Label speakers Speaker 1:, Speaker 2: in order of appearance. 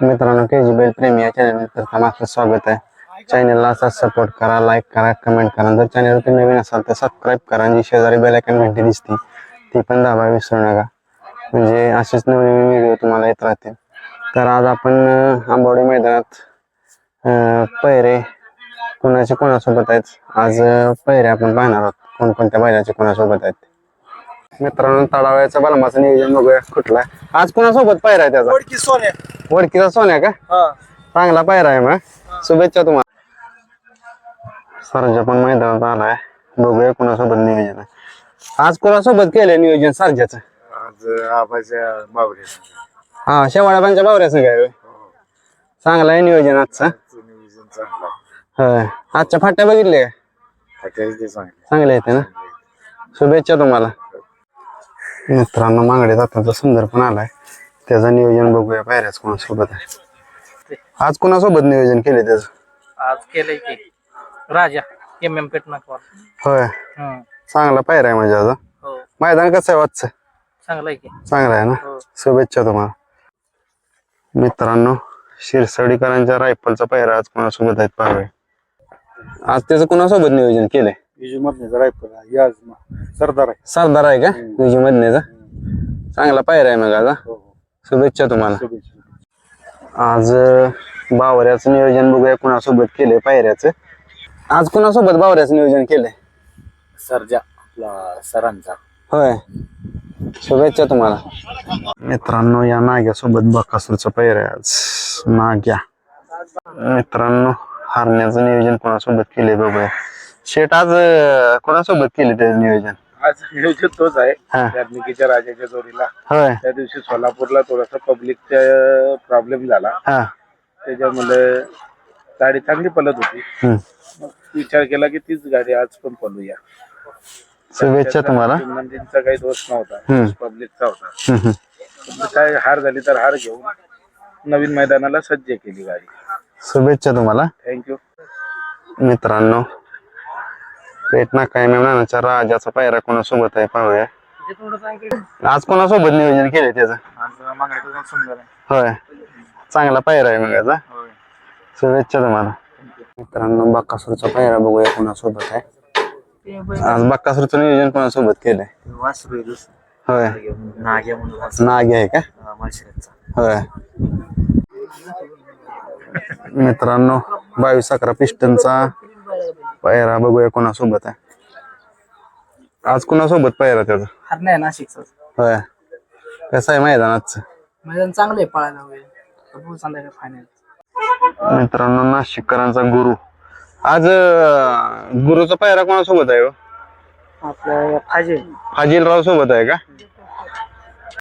Speaker 1: मित्रांनो केजी बैल प्रेमी या चॅनल तर आपलं स्वागत आहे। चॅनलला असा सपोर्ट करा, लाईक करा, कमेंट करा। जर चॅनल तुम्ही नवीन असाल तर सबस्क्राईब करा आणि शेजारी बेल आयकॉन घंटी दिसते ती पण दाबायला विसरू नका, म्हणजे असेच नवीन व्हिडिओ तुम्हाला येत राहतील। तर आज आपण आंबवडे मैदानात पहिरे कोणाचे कोणासोबत आहेत, आज पहिरे आपण पाहणार आहोत कोणकोणत्या बैलाचे कोणासोबत आहेत। मित्रांनो तळावयाचा बलमाचं नियोजन बघूया कुठला आज कोणासोबत पायरा आहे त्याचा।
Speaker 2: वडकी सोन्या
Speaker 1: वडकीचा सोन्या का? चांगला पायरा आहे मग शुभेच्छा तुम्हाला। सरजा पण मैदानात आलाय, बघूया कोणासोबत नियोजन आहे आज। कोणासोबत केलंय नियोजन सरजाचं?
Speaker 2: आज आबाच्या बावरे
Speaker 1: हा शेवाळ्याबांच्या बावऱ्या संघ आहे। चांगला आहे नियोजन आजचं।
Speaker 2: नियोजन चांगला
Speaker 1: होय आजच्या फाट्या बघितले का? चांगले आहेत ना, शुभेच्छा तुम्हाला। मित्रांनो मांगडे जाताचा सुंदर पण आलाय, त्याचं नियोजन बघूया पायऱ्याच कोणासोबत आहे आज। कोणासोबत नियोजन केले त्याचं?
Speaker 3: आज केलंय की राजा MM पेटनाकवार।
Speaker 1: होय चांगला पायरा आहे म्हणजे आज।
Speaker 3: हो
Speaker 1: मैदान कसं आहे वाजचं?
Speaker 3: चांगलं आहे की।
Speaker 1: चांगला आहे ना, शुभेच्छा तुम्हाला। मित्रांनो शिरसडीकरांच्या रायफलचा पायरा आज कोणासोबत आहेत पाहावे। आज त्याचं कोणासोबत नियोजन केलंय?
Speaker 2: सरदार आहे।
Speaker 1: सरदार आहे का विजय मधनेचा? चांगला पायरा आहे मग आज। शुभेच्छा तुम्हाला। आज बावऱ्याचं नियोजन बघूया कोणासोबत केलंय पायऱ्याचं। आज कोणासोबत बावऱ्याचं नियोजन केलंय?
Speaker 2: सरजा आपला सरांचा।
Speaker 1: होय शुभेच्छा तुम्हाला। मित्रांनो या नाग्यासोबत बकासूरचा पायरा आहे आज, नाग्या। मित्रांनो हारण्याचं नियोजन कोणासोबत केलंय बघूया। शेट आज कोणासोबत केले त्याचं नियोजन?
Speaker 2: आज नियोजन तोच आहे
Speaker 1: हा.
Speaker 2: त्यार्निकीच्या राजाच्या जोडीला।
Speaker 1: होय
Speaker 2: त्या दिवशी सोलापूरला थोडासा पब्लिकचा प्रॉब्लेम झाला,
Speaker 1: हा
Speaker 2: त्याच्यामुळे गाडी चांगली पलत होती।
Speaker 1: हम्म.
Speaker 2: मग विचार केला की तीच गाडी आज पण पलूया।
Speaker 1: शुभेच्छा तुम्हाला।
Speaker 2: मंदिरचा काही दोष नव्हता, पब्लिकचा होता।
Speaker 1: हम्म.
Speaker 2: पण काय हार झाली तर हार घेऊन नवीन मैदानाला सज्ज केली गाडी।
Speaker 1: शुभेच्छा तुम्हाला।
Speaker 2: थँक्यू।
Speaker 1: मित्रांनो पेटना काय नानाच्या राजाचा पायरा कोणासोबत आहे पाहूया। आज कोणासोबत नियोजन केले त्याचं?
Speaker 2: सुंदर आहे।
Speaker 1: होय चांगला पायरा आहे मग याचा, शुभेच्छा तुम्हाला। मित्रांनो बक्कासूरचा पायरा बघूया कोणासोबत आहे आज। बक्कासूरचं नियोजन कोणासोबत केलंय? होय नागे आहे का? होय मित्रांनो 22-11 पिस्टनचा पायरा बघूया कोणासोबत आहे आज। कोणासोबत पायरा त्याचा?
Speaker 3: हरण्या आहे नाशिकचं।
Speaker 1: होय कसं आहे मैदानाचं?
Speaker 3: मैदान चांगलं आहे पळायला वगैरे, संध्याकाळी फायनल।
Speaker 1: मित्रांनो नाशिककरांचा गुरु आज गुरुचा पायरा कोणासोबत आहे?
Speaker 3: आपल्या फाजील
Speaker 1: फाजीलराव सोबत आहे का?